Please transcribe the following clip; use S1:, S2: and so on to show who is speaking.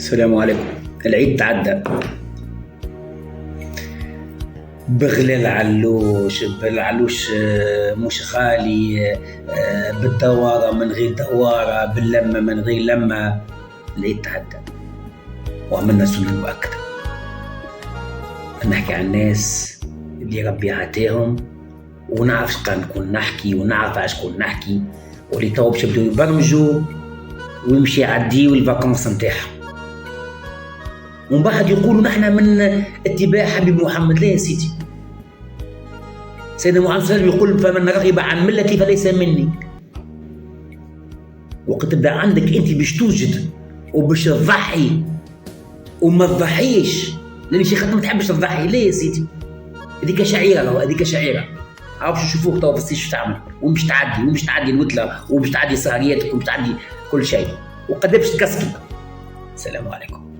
S1: السلام عليكم. العيد تعدى، بغلال علوش بالعلوش، مش خالي، بالدوارة من غير دوارة، باللمة من غير لمة. العيد تعدى وعملنا سنة مؤكدة. نحكي عن الناس اللي ربي عطاهم ونعرف شقا نكون نحكي ونعرف على شكون نحكي، واللي تو باش يبداو يبرمجوا ويمشي يعديو الفاكونس نتاعهم، ومن بعد يقولوا نحن من اتباع حبيب محمد. لا يا سيدي، سيدنا محمد صلى الله عليه وسلم يقول فمن رغب عن ملتي فليس مني. وقت تبدا عندك انت باش توجد وباش تضحي وما تضحيش لان شي خاطر ما تحبش تضحي. لا يا سيدي، هذيك شعيره، هذيك شعيره. باش نشوفوك تو في السيش تعمل ومش تعدي الوتله ومش تعدي سهرياتك ومش تعدي كل شيء وقد باش تكسكب. السلام عليكم.